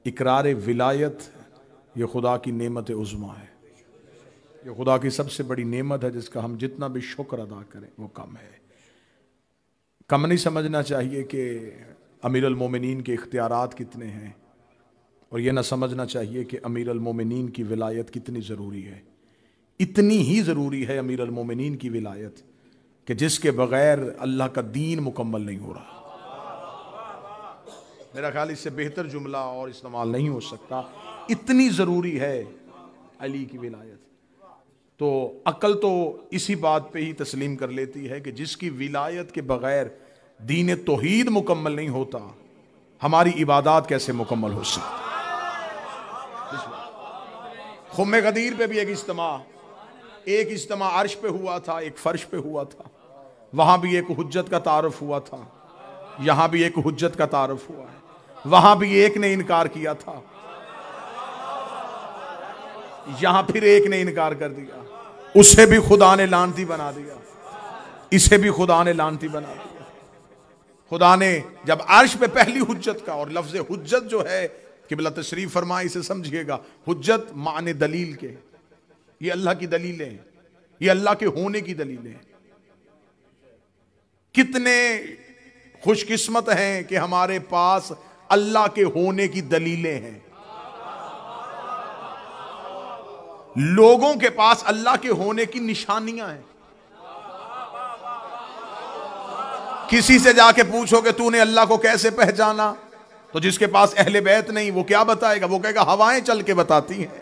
इकरार विलायत ये खुदा की नेमत उज़्मा है। ये खुदा की सबसे बड़ी नेमत है जिसका हम जितना भी शुक्र अदा करें वो कम है। कम नहीं समझना चाहिए कि अमीर अल मोमिनीन के इख्तियारात कितने हैं, और यह ना समझना चाहिए कि अमीर अल मोमिनीन की विलायत कितनी ज़रूरी है। इतनी ही ज़रूरी है अमीर अल मोमिनीन की विलायत कि जिसके बगैर अल्लाह का दीन मुकम्मल नहीं हो रहा। मेरा ख्याल इससे बेहतर जुमला और इस्तेमाल नहीं हो सकता। इतनी ज़रूरी है अली की विलायत। तो अक्ल तो इसी बात पे ही तस्लीम कर लेती है कि जिसकी विलायत के बगैर दीन तौहीद मुकम्मल नहीं होता, हमारी इबादत कैसे मुकम्मल हो सकती। खुम्मे गदीर पे भी एक इज्तिमा अर्श पे हुआ था, एक फर्श पे हुआ था। वहां भी एक हुज्जत का तारुफ हुआ था, यहां भी एक हुज्जत का तारुफ हुआ है। वहां भी एक ने इनकार किया था, यहां फिर एक ने इनकार कर दिया। उसे भी खुदा ने लानती बना दिया, इसे भी खुदा ने लानती बना दिया। खुदा ने जब अर्श पे पहली हुज्जत का, और लफ्ज हुज्जत जो है किबला तशरीफ फरमाए, इसे समझिएगा, हुज्जत माने दलील के, ये अल्लाह की दलीलें हैं, ये अल्लाह के होने की दलीलें हैं। कितने खुशकिस्मत हैं कि हमारे पास अल्लाह के होने की दलीलें हैं। लोगों के पास अल्लाह के होने की निशानियां हैं। किसी से जाके पूछो कि तूने अल्लाह को कैसे पहचाना, तो जिसके पास अहले बैत नहीं वो क्या बताएगा? वो कहेगा हवाएं चल के बताती हैं।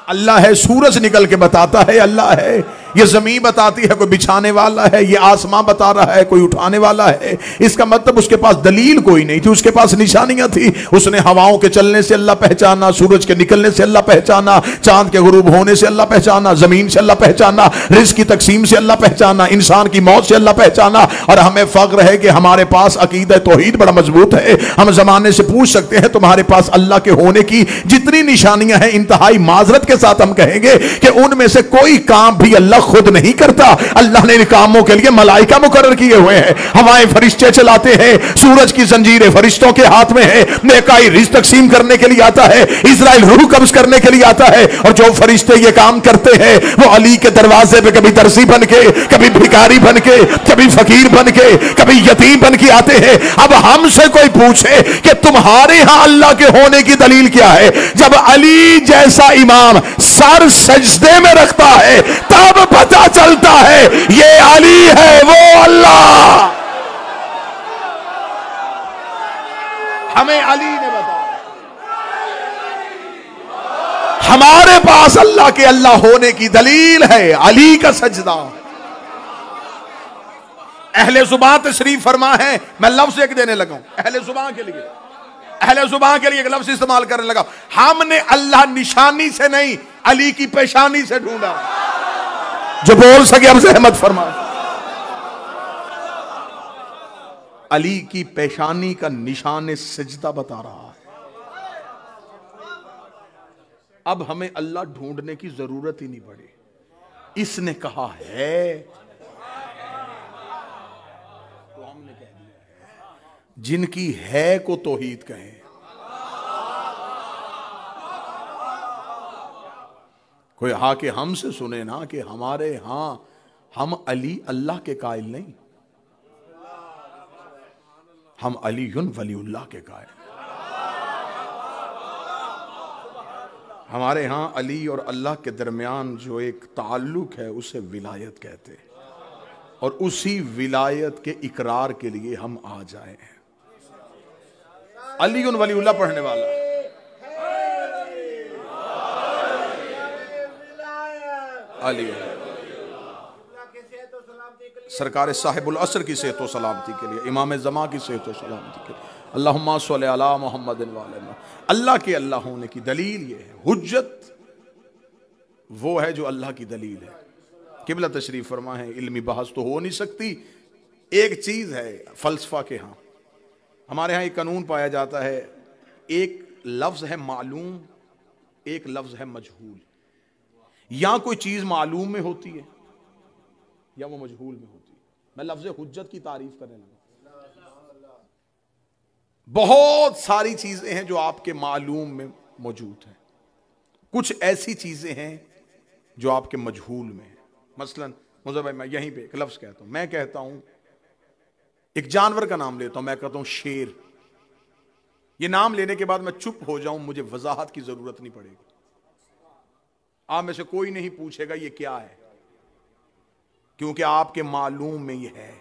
अल्लाह है, सूरज निकल के बताता है अल्लाह है, ये जमीन बताती है कोई बिछाने वाला है, ये आसमां बता रहा है कोई उठाने वाला है। इसका मतलब उसके पास दलील कोई नहीं थी, उसके पास निशानियां थी। उसने हवाओं के चलने से अल्लाह पहचाना, सूरज के निकलने से अल्लाह पहचाना, चांद के गुरूब होने से अल्लाह पहचाना, जमीन से अल्लाह पहचाना, रिज़्क़ की तकसीम से अल्लाह पहचाना, इंसान की मौत से अल्लाह पहचाना। और हमें फख्र है कि हमारे पास अकीदा तौहीद बड़ा मजबूत है। हम जमाने से पूछ सकते हैं तुम्हारे पास अल्लाह के होने की जितनी निशानियां हैं, इंतहाई माजरत के साथ हम कहेंगे कि उनमें से कोई काम भी अल्लाह खुद नहीं करता। अल्लाह ने इन कामों के लिए मलाइका मुकर्रर किए हुए हैं। हवाएं फरिश्ते चलाते हैं, सूरज की जंजीरें फरिश्तों के हाथ में है, नेकाई रिज़्क़ तकसीम करने के लिए आता है, इज़राइल रूह कब्ज़ करने के लिए आता है। और जो फरिश्ते ये काम करते हैं वो अली के दरवाजे पे कभी दर्जी बन के, कभी भिखारी बन के, कभी फकीर बन के, कभी यतीम बन के आते हैं। अब हमसे कोई पूछे कि तुम्हारे यहां अल्लाह के होने की दलील क्या है, जब अली जैसा इमाम सर सजदे में रखता है तब पता चलता है ये अली है वो अल्लाह। हमें अली ने बताया, हमारे पास अल्लाह के अल्लाह होने की दलील है अली का सजदा। अहले जुबान तशरीफ फरमा है, मैं लफ्ज एक देने लगा हूं अहले जुबान के लिए, अहले जुबान के लिए एक लफ्ज इस्तेमाल करने लगा। हमने अल्लाह निशानी से नहीं, अली की पेशानी से ढूंढा। जो बोल सके हमसे रहमत फरमा। अली की पेशानी का निशान सजदा बता रहा है। अब हमें अल्लाह ढूंढने की जरूरत ही नहीं पड़ी, इसने कहा है तो हमने कह दिया। जिनकी है को तौहीद कहें, कोई हाके हमसे सुने ना कि हमारे यहां हम अली अल्लाह के कायल नहीं, हम अलीयुन वलीउल्लाह के कायल। हमारे यहां अली और अल्लाह के दरमियान जो एक ताल्लुक है उसे विलायत कहते हैं, और उसी विलायत के इकरार के लिए हम आ जाए हैं। अलीयुन वलीउल्लाह पढ़ने वाला अली सरकार साहिबुल असर की सेहत व सलामती के लिए, इमाम ज़मा की सेहत व सलामती के लिए, अल्लाहुम्मा सल्लि अला मुहम्मदिन व अला मुहम्मद। अल्लाह के अल्लाह होने की दलील ये है। हुज्जत वो है जो अल्लाह की दलील है। किबला तशरीफ फरमा है, इल्मी बहस तो हो नहीं सकती। एक चीज है फलसफा के यहाँ, हमारे यहाँ एक कानून पाया जाता है, एक लफ्ज है मालूम, एक लफ्ज है मजहूल। या कोई चीज मालूम में होती है या वो मजहूल में होती है। मैं लफ्ज हुज्जत की तारीफ करने लगा। बहुत सारी चीजें हैं जो आपके मालूम में मौजूद हैं, कुछ ऐसी चीजें हैं जो आपके मजहूल में है। मसलन मुझे भाई, मैं यहीं पे एक लफ्ज कहता हूं, मैं कहता हूं एक जानवर का नाम लेता हूं, मैं कहता हूं शेर। ये नाम लेने के बाद मैं चुप हो जाऊं, मुझे वजाहत की जरूरत नहीं पड़ेगी। आप में से कोई नहीं पूछेगा ये क्या है, क्योंकि आपके मालूम में ये है।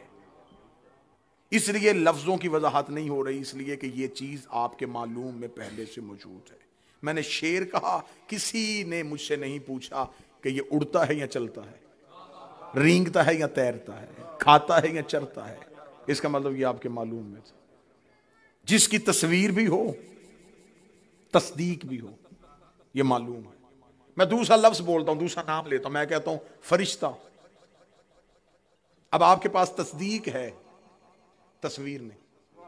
इसलिए लफ्जों की वजाहत नहीं हो रही, इसलिए कि ये चीज आपके मालूम में पहले से मौजूद है। मैंने शेर कहा, किसी ने मुझसे नहीं पूछा कि ये उड़ता है या चलता है, रेंगता है या तैरता है, खाता है या चरता है। इसका मतलब ये आपके मालूम में था। जिसकी तस्वीर भी हो, तस्दीक भी हो, ये मालूम है। मैं दूसरा लफ्ज बोलता हूं, दूसरा नाम लेता हूं, मैं कहता हूं फरिश्ता। अब आपके पास तस्दीक है, तस्वीर नहीं।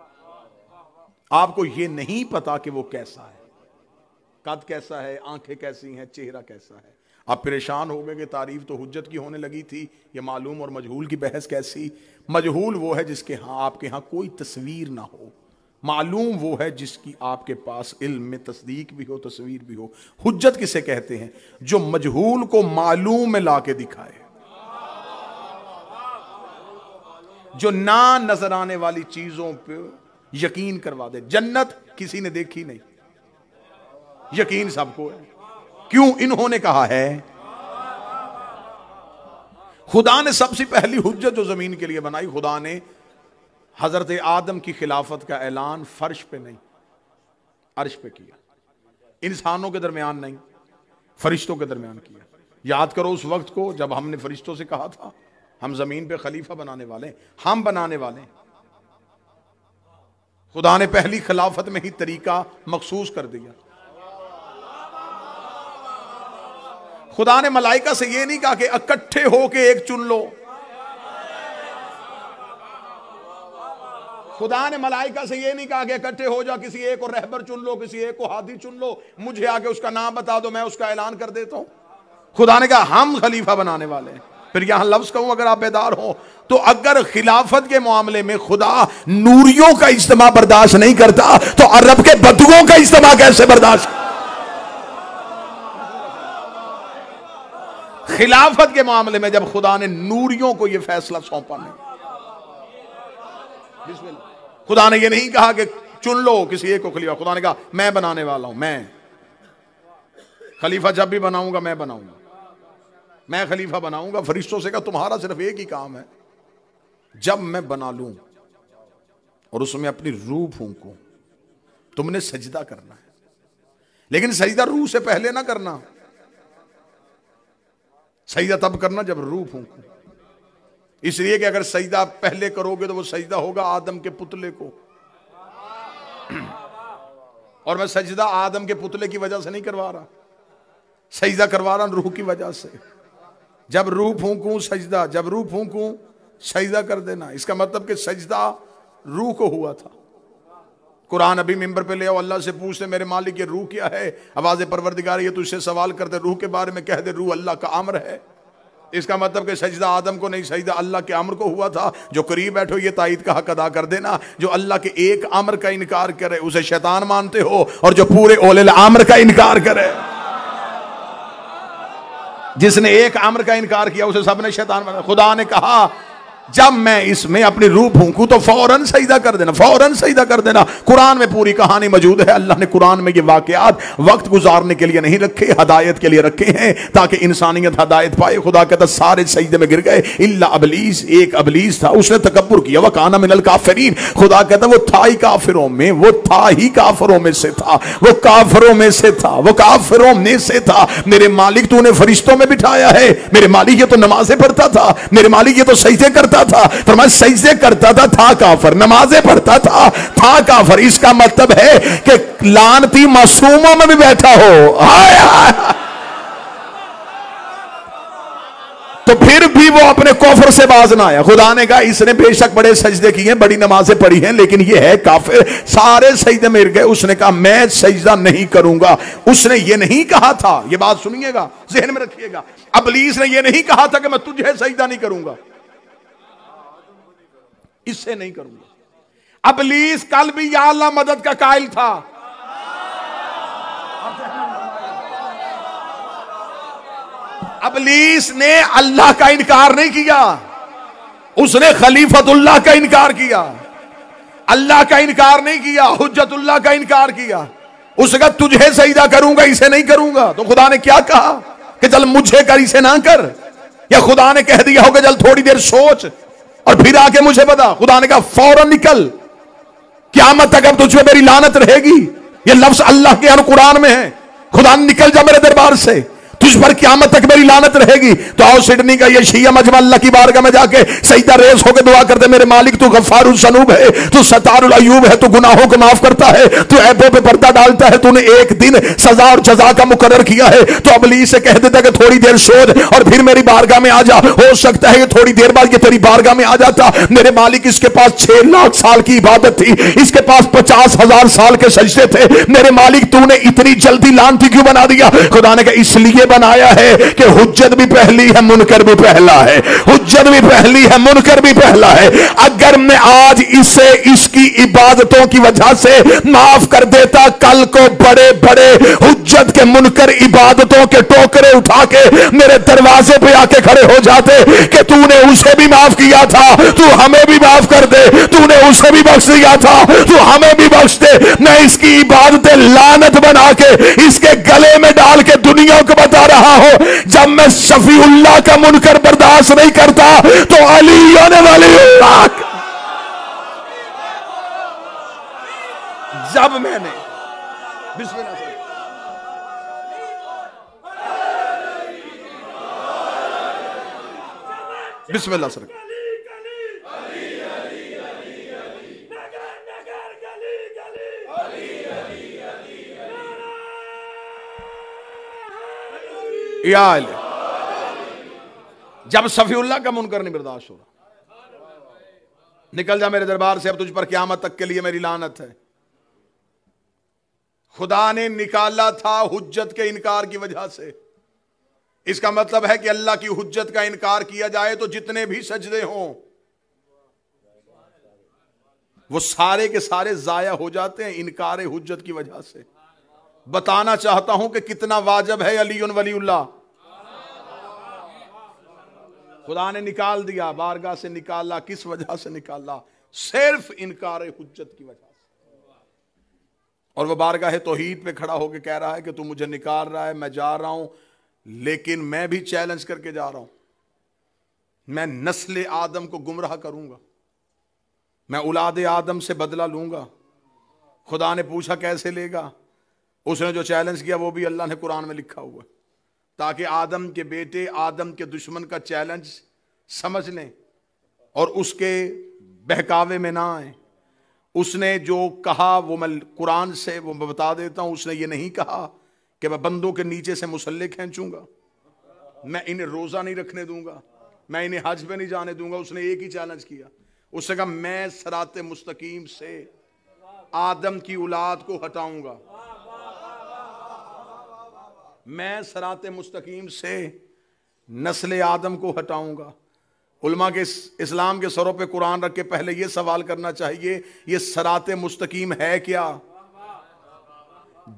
आपको यह नहीं पता कि वो कैसा है, कद कैसा है, आंखें कैसी हैं, चेहरा कैसा है। आप परेशान हो गए कि तारीफ तो हुज्जत की होने लगी थी, ये मालूम और मजहूल की बहस कैसी। मजहूल वो है जिसके यहां आपके यहां कोई तस्वीर ना हो, मालूम वो है जिसकी आपके पास इल्म में तस्दीक भी हो, तस्वीर भी हो। हुज्जत किसे कहते हैं? जो मजहूल को मालूम में लाके दिखाए, जो ना नजर आने वाली चीजों पे यकीन करवा दे। जन्नत किसी ने देखी नहीं, यकीन सबको है। क्यों? इन्होंने कहा है। खुदा ने सबसे पहली हुज्जत जो जमीन के लिए बनाई, खुदा ने हजरत आदम की खिलाफत का ऐलान फर्श पे नहीं, अर्श पे किया। इंसानों के दरमियान नहीं, फरिश्तों के दरमियान किया। याद करो उस वक्त को जब हमने फरिश्तों से कहा था हम जमीन पे खलीफा बनाने वाले, हम बनाने वाले। खुदा ने पहली खिलाफत में ही तरीका मखसूस कर दिया। खुदा ने मलाइका से यह नहीं कहा कि इकट्ठे होके एक चुन लो। खुदा ने मलाइका से यह नहीं कहा कि इकट्ठे हो जाओ, किसी एक को रहबर चुन लो, किसी एक को हादी चुन लो, मुझे आके उसका नाम बता दो, मैं उसका ऐलान कर देता हूं। खुदा ने कहा हम खलीफा बनाने वाले हैं। फिर यहां लफ्ज कहूं, अगर आप बेदार हो तो, अगर खिलाफत के मामले में खुदा नूरियों का इज्तिमा बर्दाश्त नहीं करता तो अरब के बदुओं का इज्तिमा कैसे बर्दाश्त? खिलाफत के मामले में जब खुदा ने नूरियों को यह फैसला सौंपा नहीं, खुदा ने यह नहीं कहा कि चुन लो किसी एक को खलीफा। खुदा ने कहा मैं बनाने वाला हूं, मैं खलीफा जब भी बनाऊंगा मैं बनाऊंगा, मैं खलीफा बनाऊंगा। फरिश्तों से कहा तुम्हारा सिर्फ एक ही काम है, जब मैं बना लूं और उसमें अपनी रूह फूंकूं, तुमने सजदा करना है। लेकिन सजदा रूह से पहले ना करना, सजदा तब करना जब रूह फूंकूं। इसलिए कि अगर सजदा पहले करोगे तो वो सजदा होगा आदम के पुतले को, और मैं सजदा आदम के पुतले की वजह से नहीं करवा रहा, सजदा करवा रहा रूह की वजह से। जब रूह फूंकूं सजदा, जब रूह फूंकूं सजदा कर देना। इसका मतलब कि सजदा रूह को हुआ था। कुरान अभी मिंबर पे ले आओ, अल्लाह से पूछते मेरे मालिक ये रूह क्या है, आवाज़ परवरदिगार ये तुझसे सवाल करते रूह के बारे में, कह दे रूह अल्लाह का अम्र है। इसका मतलब कि सजदा आदम को नहीं, सजदा अल्लाह के अम्र को हुआ था। जो करीब बैठो ये तायद का हक अदा कर देना, जो अल्लाह के एक अम्र का इनकार करे उसे शैतान मानते हो, और जो पूरे ओले अम्र का इनकार करे, जिसने एक अम्र का इनकार किया उसे सबने शैतान माना। खुदा ने कहा जब मैं इसमें अपनी रूह फूंकूं तो फौरन सजदा कर देना, फौरन सजदा कर देना। कुरान में पूरी कहानी मौजूद है। अल्लाह ने कुरान में ये वाकयात वक्त गुजारने के लिए नहीं रखे, हदायत के लिए रखे हैं, ताकि इंसानियत हदायत पाए। खुदा कहता सारे सजदे में गिर गए इल्ला अबलीस, एक अबलीस था उसने तकब्बुर किया, वह काना मिनल काफिरीन। खुदा कहता वो था ही काफिरों में, वो था ही काफिरों में से था, वो काफिरों में से था, वो काफिरों में से था। मेरे मालिक तूने फरिश्तों में बिठाया है, मेरे मालिक ये तो नमाजें पढ़ता था, मेरे मालिक ये तो सजदे करता था। फरमाया सजदे करता था काफिर, नमाजें पढ़ता था काफिर। इसका मतलब है कि लानती मासूमों में भी बैठा हो, तो फिर भी वो अपने कौफर से बाज ना आया। खुदा ने कहा इसने बेशक बड़े सजदे किए हैं, बड़ी नमाजें पढ़ी हैं, लेकिन ये है काफिर। सारे सजदे में गिर गए। उसने कहा मैं सजदा नहीं करूंगा। उसने ये नहीं कहा था, ये बात सुनिएगा, ज़हन में रखिएगा, इब्लीस ने ये नहीं कहा था कि मैं तुझे सजदा नहीं करूंगा, इससे नहीं करूंगा। इब्लीस कल भी या अल्लाह मदद का कायल था। इब्लीस ने अल्लाह का इनकार नहीं किया, उसने खलीफतुल्लाह का इनकार किया। अल्लाह का इनकार नहीं किया, हुज्जतुल्लाह का इनकार किया। उसने कहा तुझे सजदा करूंगा, इसे नहीं करूंगा। तो खुदा ने क्या कहा कि चल मुझे कर, इसे ना कर? या खुदा ने कह दिया होगा चल थोड़ी देर सोच और फिर आके मुझे बता? खुदा ने कहा फौरन निकल, क़यामत तक अब तुझ पे मेरी लानत रहेगी। ये लफ्ज अल्लाह के अल कुरान में है। खुदा ने निकल जा मेरे दरबार से, तुझ पर क़यामत तक मेरी लानत रहेगी। तो आओ सिडनी का ये शिया मजमा अल्लाह की बारगाह में जाके सजदा रेस होकर दुआ करते, मेरे मालिक तू गफ्फारुल ज़नूब है, तू सत्तारुल अय्यूब है, तू गुनाहों को माफ करता है, तू ऐबों पे पर्दा डालता है, तूने एक दिन सजा और जजा का मुकर्रर किया है। तो इब्लीस से कह देता कि थोड़ी देर सोच और फिर मेरी बारगाह में आ जा। हो सकता है कि थोड़ी देर बाद ये तेरी बारगाह में आ जाता। मेरे मालिक इसके पास 6 लाख साल की इबादत थी, इसके पास 50,000 साल के सजदे थे। मेरे मालिक तूने इतनी जल्दी लानती क्यों बना दिया? खुदा ने कहा इसलिए बनाया है कि हुज्जत भी पहली है, मुनकर भी पहला है। हुज्जत भी पहली है, मुनकर भी पहला है। अगर मैं आज इसे इसकी इबादतों की वजह से माफ कर देता, कल को बड़े बड़े हुज्जत के मुनकर इबादतों के टोकरे उठा के मेरे दरवाजे पे आके खड़े हो जाते कि तूने उसे भी माफ किया था, तू हमें भी माफ कर दे, तूने उसे भी बख्श दिया था, तू हमें भी बख्श दे। मैं इसकी इबादतें लानत बना के इसके गले में डाल के दुनिया को बता रहा हूं, जब मैं शफीउल्लाह का मुनकर बर्दाश्त नहीं करता तो अली वलीउल्लाह, जब मैंने बिस्मिल्लाह बिस्मिल्लाह सर जब सफीउल्लाह का मुनकर नहीं बर्दाश्त हो रहा, निकल जा मेरे दरबार से, अब तुझ पर क़यामत तक के लिए मेरी लानत है। खुदा ने निकाला था हुज्जत के इनकार की वजह से। इसका मतलब है कि अल्लाह की हुज्जत का इनकार किया जाए तो जितने भी सजदे हों वो सारे के सारे जाया हो जाते हैं इनकार हुज्जत की वजह से। बताना चाहता हूं कि कितना वाजिब है अली वलीउल्लाह। खुदा ने निकाल दिया, बारगाह से निकाला। किस वजह से निकाला? सिर्फ इनकार हुज्जत की वजह से। और वह बारगाह तौहीद पे खड़ा होकर कह रहा है कि तू मुझे निकाल रहा है, मैं जा रहा हूं, लेकिन मैं भी चैलेंज करके जा रहा हूं, मैं नस्ल आदम को गुमराह करूंगा, मैं औलाद आदम से बदला लूंगा। खुदा ने पूछा कैसे लेगा? उसने जो चैलेंज किया वो भी अल्लाह ने कुरान में लिखा हुआ है, ताकि आदम के बेटे आदम के दुश्मन का चैलेंज समझ लें और उसके बहकावे में ना आए। उसने जो कहा वो मैं कुरान से वो मैं बता देता हूं। उसने ये नहीं कहा कि मैं बंदों के नीचे से मुसल्ले खींचूंगा, मैं इन्हें रोजा नहीं रखने दूंगा, मैं इन्हें हज पे नहीं जाने दूंगा। उसने एक ही चैलेंज किया, उसने कहा मैं सराते मुस्तकीम से आदम की औलाद को हटाऊंगा, मैं सराते मुस्तकीम से नस्ल आदम को हटाऊंगा। उलमा के इस्लाम के सरों पे कुरान रख के पहले ये सवाल करना चाहिए, ये सराते मुस्तकीम है क्या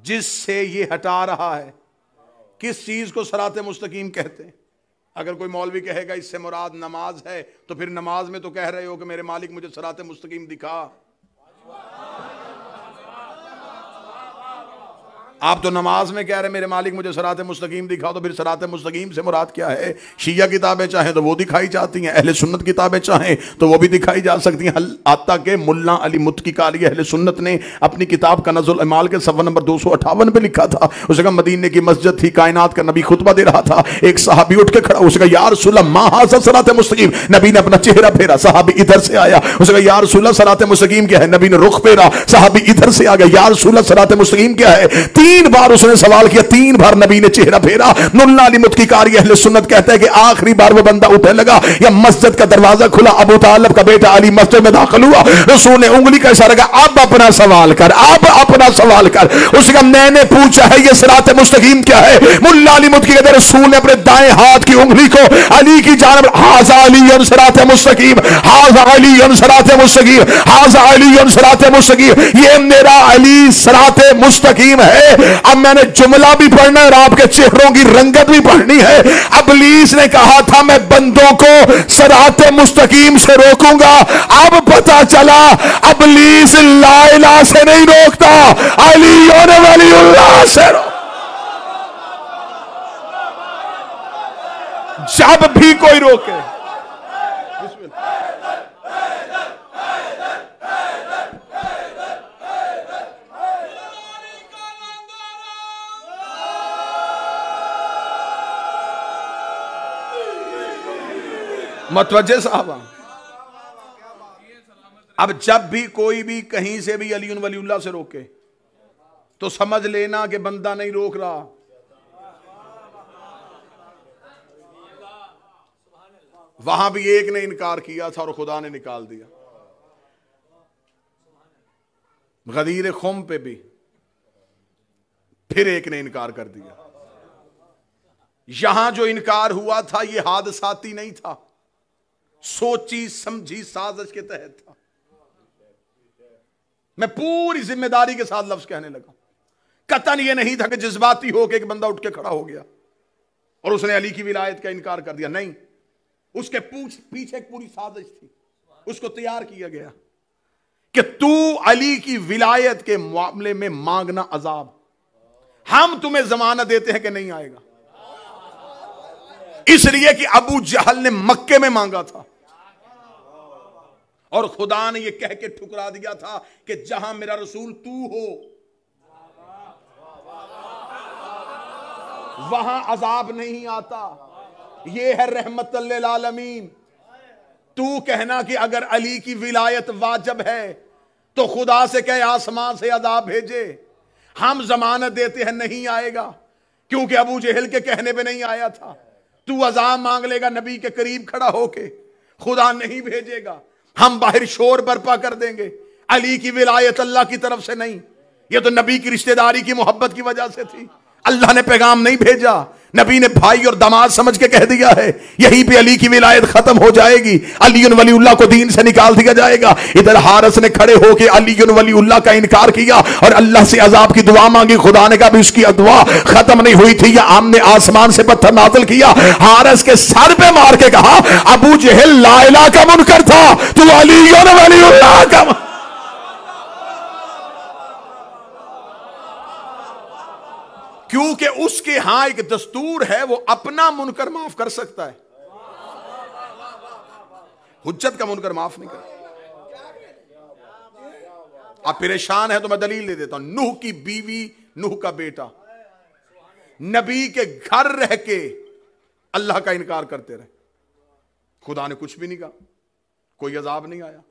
जिससे ये हटा रहा है? किस चीज को सराते मुस्तकीम कहते हैं? अगर कोई मौलवी कहेगा इससे मुराद नमाज है, तो फिर नमाज में तो कह रहे हो कि मेरे मालिक मुझे सराते मुस्तकीम दिखा। आप तो नमाज में कह रहे मेरे मालिक मुझे सराते मुस्तकीम दिखा, तो फिर सराते मुस्तकीम से मुराद क्या है? शिया किताबें चाहें तो वो दिखाई जाती हैं, अहले सुन्नत किताबें चाहें तो वो भी दिखाई जा सकती हैं। आता के मुल्ला अली मुत्की कारी अहले सुन्नत ने अपनी किताब कनज़ुल अमाल के सफ़ा नंबर 258 पे लिखा था। उसने कहा मदीने की मस्जिद थी, कायनात का नबी खुतबा दे रहा था, एक सहाबी उठ के खड़ा, उसने कहा या रसूलल्लाह मा हाज़ा सराते मुस्तकीम। नबी ने अपना चेहरा फेरा, सहाबी इधर से आया, उसने कहा या रसूलल्लाह सराते मुस्तकीम क्या है? नबी ने रुख फेरा, सहाबी इधर से आ गया, या रसूलल्लाह सराते मुस्तकीम क्या है? 3 बार उसने सवाल किया, 3 बार नबी ने चेहरा फेरा। मुल्ला अली मुत्की कारी अहले सुन्नत कहता है कि आखिरी बार वो बंदा उठने लगा या मस्जिद का दरवाजा खुला, अबू तालिब का बेटा अली मस्जिद में दाखिल हुआ। रसूल ने उंगली का इशारा किया, अब अपना सवाल कर, अब अपना सवाल कर। उसने कहा मैंने पूछा है ये सिरात मुस्तकीम क्या है। मुल्ला अली मुत्की कहते रसूल ने अपने दाएं हाथ की उंगली को अली की जानब, हाज़ा अली सिरात मुस्तकीम, हाज़ा अली सिरात मुस्तकीम, हाज़ा अली सिरात मुस्तकीम, ये मेरा अली सिरात मुस्तकीम है। अब मैंने जुमला भी पढ़ना है और आपके चेहरों की रंगत भी पढ़नी है। इब्लीस ने कहा था मैं बंदों को सिरात मुस्तकीम से रोकूंगा, अब पता चला इब्लीस ला इलाहा से नहीं रोकता, अली और वलीउल्लाह से। जब भी कोई रोके, मतवज्जे साहब, अब जब भी कोई भी कहीं से भी अली वलीउल्लाह से रोके तो समझ लेना कि बंदा नहीं रोक रहा। वहां भी एक ने इनकार किया था और खुदा ने निकाल दिया। गदीर खुम पे भी फिर एक ने इनकार कर दिया। यहां जो इनकार हुआ था ये हादसाती नहीं था, सोची समझी साजिश के तहत था। मैं पूरी जिम्मेदारी के साथ लफ्ज कहने लगा। कतन ये नहीं था कि जज्बाती होकर एक बंदा उठ के खड़ा हो गया और उसने अली की विलायत का इनकार कर दिया। नहीं, उसके पीछे एक पूरी साजिश थी। उसको तैयार किया गया कि तू अली की विलायत के मामले में मांगना अजाब, हम तुम्हें जमानत देते हैं कि नहीं आएगा। इसलिए कि अबू जहल ने मक्के में मांगा था और खुदा ने यह कह के ठुकरा दिया था कि जहां मेरा रसूल तू हो वहां अजाब नहीं आता। यह है रहमतुल लिल आलमीन। तू कहना कि अगर अली की विलायत वाजिब है तो खुदा से कहे आसमान से अजाब भेजे, हम जमानत देते हैं नहीं आएगा, क्योंकि अबू जहल के कहने पे नहीं आया था। तू अजाब मांग लेगा नबी के करीब खड़ा होके, खुदा नहीं भेजेगा, हम बाहर शोर बर्पा कर देंगे। अली की विलायत अल्लाह की तरफ से नहीं, यह तो नबी की रिश्तेदारी की मोहब्बत की वजह से थी। अल्लाह ने पैगाम नहीं भेजा, नबी ने भाई और दामाद समझ के कह दिया है यहीं पे अली की विलायत खत्म हो जाएगी, अली वलीउल्लाह को दीन से निकाल दिया जाएगा। इधर हारिस ने खड़े होके अली वलीउल्लाह का इनकार किया और अल्लाह से अजाब की दुआ मांगी। खुदा ने कहा भी उसकी दुआ खत्म नहीं हुई थी, या आमने आसमान से पत्थर नाज़िल किया, हारिस के सर पे मार के कहा अबू जहल ला इलाहा का मुनकर था, तू अली वलीउल्लाह का। क्योंकि उसके यहां एक दस्तूर है, वो अपना मुनकर माफ कर सकता है, हुज्जत का मुनकर माफ नहीं कर। आप परेशान है तो मैं दलील दे देता हूं। नूह की बीवी, नूह का बेटा नबी के घर रह के अल्लाह का इनकार करते रहे, खुदा ने कुछ भी नहीं कहा, कोई अजाब नहीं आया।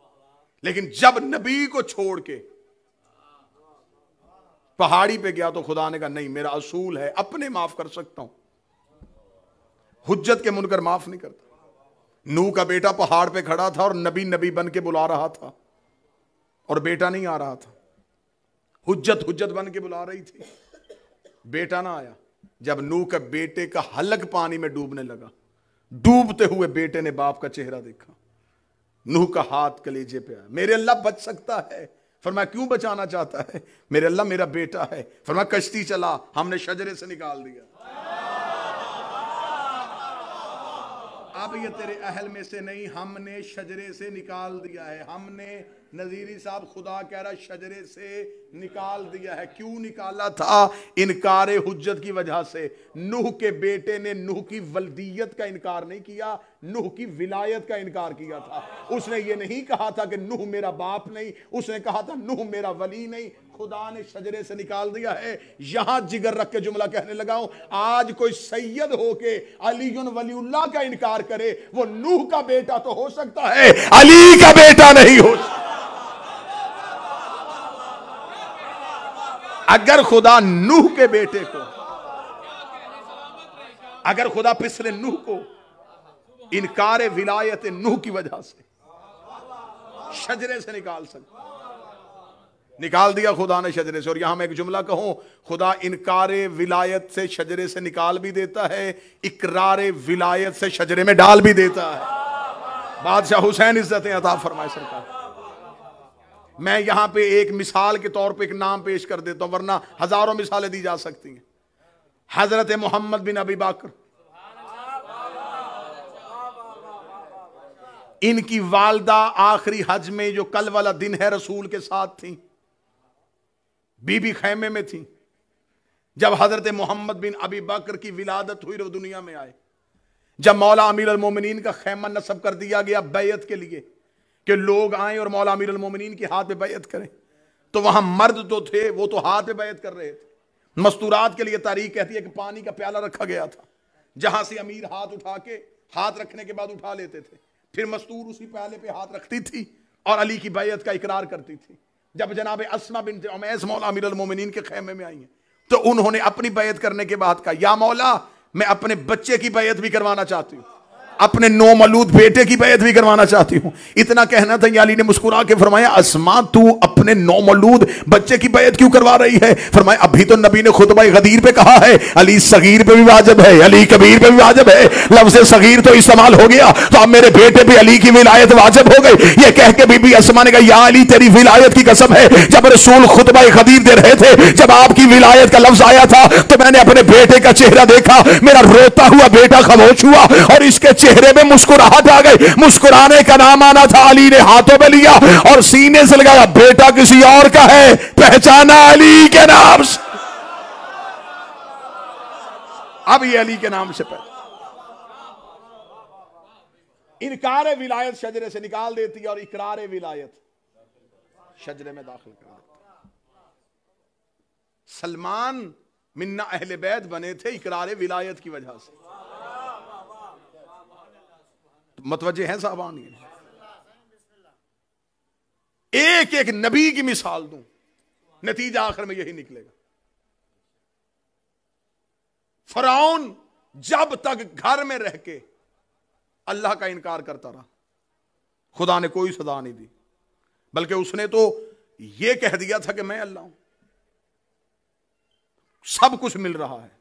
लेकिन जब नबी को छोड़ के पहाड़ी पे गया तो खुदा ने कहा नहीं, मेरा असूल है, अपने माफ कर सकता हूं, हुज्जत के मुनकर माफ नहीं करता। नूह का बेटा पहाड़ पे खड़ा था और नबी नबी बन के बुला रहा था और बेटा नहीं आ रहा था। हुज्जत हुज्जत बन के बुला रही थी, बेटा ना आया। जब नूह के बेटे का हलक पानी में डूबने लगा, डूबते हुए बेटे ने बाप का चेहरा देखा, नूह का हाथ कलेजे पे आया। मेरे अल्लाह बच सकता है। फरमाया क्यों बचाना चाहता है? मेरे अल्लाह मेरा बेटा है। फरमाया कश्ती चला, हमने शजरे से निकाल दिया। अब ये तेरे अहल में से नहीं, हमने शजरे से निकाल दिया है। हमने, नजीरी साहब खुदा कह रहा शजरे से निकाल दिया है। क्यों निकाला था? इनकार हुज्जत की वजह से। नूह के बेटे ने नूह की वल्दियत का इनकार नहीं किया, नूह की विलायत का इनकार किया था। उसने ये नहीं कहा था कि नूह मेरा बाप नहीं, उसने कहा था नूह मेरा वली नहीं। खुदा ने शजरे से निकाल दिया है। यहां जिगर रख के जुमला कहने लगा हूं, आज कोई सैयद होके अली वलीउल्लाह का इनकार करे, वो नूह का बेटा तो हो सकता है, अली का बेटा नहीं हो सकता। अगर खुदा नूह के बेटे को, अगर खुदा पिछले नूह को इनकार विलायत नूह की वजह से शजरे से निकाल सकता, निकाल दिया खुदा ने शजरे से। और यहां मैं एक जुमला कहूं, खुदा इनकार विलायत से शजरे से निकाल भी देता है, इकरार विलायत से शजरे में डाल भी देता है। बादशाह हुसैन इज्जतें अता फरमाए सरकार। मैं यहां पे एक मिसाल के तौर पे एक नाम पेश कर देता हूं, वरना हजारों मिसालें दी जा सकती हैं। हजरत मोहम्मद बिन अबी बकर, इनकी वालदा आखिरी हज में जो कल वाला दिन है रसूल के साथ थी, बीबी खैमे में थी। जब हजरत मोहम्मद बिन अबी बकर की विलादत हुई, वो दुनिया में आए, जब मौला अमीर अल मोमिनीन का खैमा नस्ब कर दिया गया बैयत के लिए कि लोग आए और मौला अमीर अल मोमिनीन के हाथ पे बैयत करें, तो वहां मर्द तो थे, वो तो हाथ पे बैयत कर रहे थे। मस्तूरात के लिए तारीख कहती है कि पानी का प्याला रखा गया था, जहां से अमीर हाथ उठा के, हाथ रखने के बाद उठा लेते थे, फिर मस्तूर उसी प्याले पे हाथ रखती थी और अली की बैयत का इकरार करती थी। जब जनाब अस्मा बिन्त उमैस मौला अमीर अल मोमिनीन के खैमे में आई हैं, तो उन्होंने अपनी बैयत करने के बाद कहा, या मौला मैं अपने बच्चे की बैयत भी करवाना चाहती हूं, अपने नौमलूद बेटे की बैयत भी करवाना चाहती हूं। इतना कहना था, अली ने मुस्कुरा के फरमाया, अस्मा तू अपने नौमलूद बच्चे की बैयत क्यों करवा रही है? फरमाया, अभी तो नबी ने खुतबा गदीर पे कहा है, अली सगीर पे भी वाजिब है, अली कबीर पे भी वाजिब है। लफ्ज़ सगीर तो इस्तेमाल हो गया, तो अब मेरे बेटे पे अली की विलायत वाजिब हो गई। ये कह के बीबी अस्मा ने कहा, या अली तेरी विलायत की कसम है, जब रसूल खुतबा गदीर दे रहे थे, जब आपकी विलायत का लफ्ज आया था, तो मैंने अपने बेटे का चेहरा देखा, मेरा रोता हुआ बेटा खामोश हुआ और इसके चेहरे में मुस्कुराहट आ गई। मुस्कुराने का नाम आना था। अली ने हाथों में लिया और सीने से लगाया, बेटा किसी और का है, पहचाना अली के नाम से। अब ये अली के नाम से पहले इनकार विलायत शजरे से निकाल देती है और इकरार विलायत शजरे में दाखिल कर देती। सलमान मिन्ना अहले बैत बने थे इकरार विलायत की वजह से। मतवजे हैं साहबान? एक एक नबी की मिसाल दूं, नतीजा आखिर में यही निकलेगा। फरौन जब तक घर में रह के अल्लाह का इनकार करता रहा, खुदा ने कोई सजा नहीं दी, बल्कि उसने तो यह कह दिया था कि मैं अल्लाह हूं, सब कुछ मिल रहा है।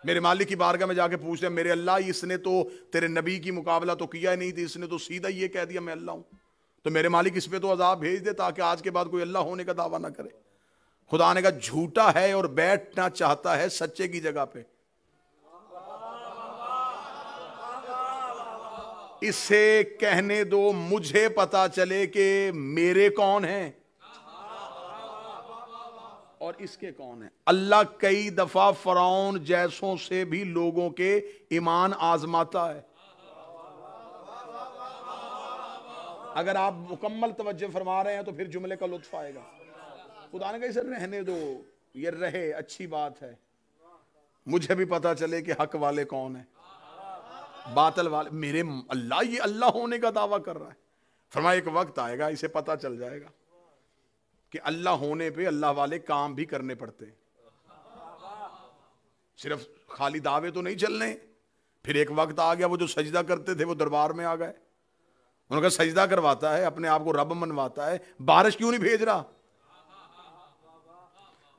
मेरे मालिक की बारगाह में जाके पूछ रहे, मेरे अल्लाह, इसने तो तेरे नबी की मुकाबला तो किया ही नहीं थी, इसने तो सीधा ये कह दिया मैं अल्लाह हूं, तो मेरे मालिक इस पे तो अजाब भेज दे ताकि आज के बाद कोई अल्लाह होने का दावा ना करे। खुदा ने कहा, झूठा है और बैठना चाहता है सच्चे की जगह पे। इसे कहने दो, मुझे पता चले कि मेरे कौन हैं और इसके कौन है। अल्लाह कई दफा फरौन जैसों से भी लोगों के ईमान आजमाता है। अगर आप मुकम्मल तवज्जो फरमा रहे हैं तो फिर जुमले का लुत्फ आएगा। खुदा ने कहा, इसे रहने दो, ये रहे, अच्छी बात है, मुझे भी पता चले कि हक वाले कौन है, बातिल वाले। मेरे अल्लाह, ये अल्लाह होने का दावा कर रहा है। फरमाया, एक वक्त आएगा इसे पता चल जाएगा कि अल्लाह होने पे अल्लाह वाले काम भी करने पड़ते, सिर्फ खाली दावे तो नहीं चलने। फिर एक वक्त आ गया, वो जो सजदा करते थे वो दरबार में आ गए, उन्होंने कहा सजदा करवाता है, अपने आप को रब मनवाता है, बारिश क्यों नहीं भेज रहा?